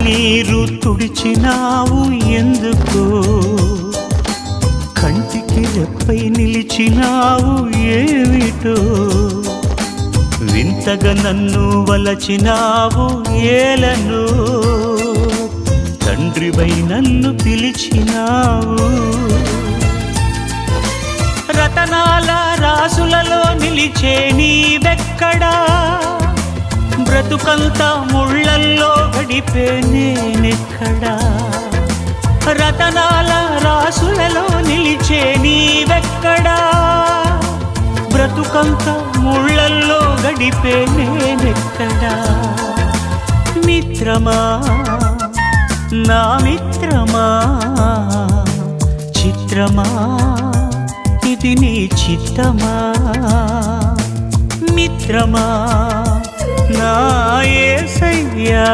కన్నీరు తుడిచినావు ఎందుకో, కంటికి రెప్పై నిలిచినావు ఏమిటో, వింతగా నన్ను వలచినావు ఏలను, తండ్రివై నన్ను పిలిచినావు. రతనాల రాసులలో నిలిచే నీవెక్కడా, బ్రతుకంతా ముళ్ళల్లో గడిపే నేనెక్కడా. రతనాల రాసులలో నిలిచే నీవెక్కడా, బ్రతుకంతా ముళ్ళల్లో గడిపే నేనెక్కడా. మిత్రమా నా మిత్రమా, చిత్రమా ఇది నీ చిత్తమా. మిత్రమా నా యేసయ్యా.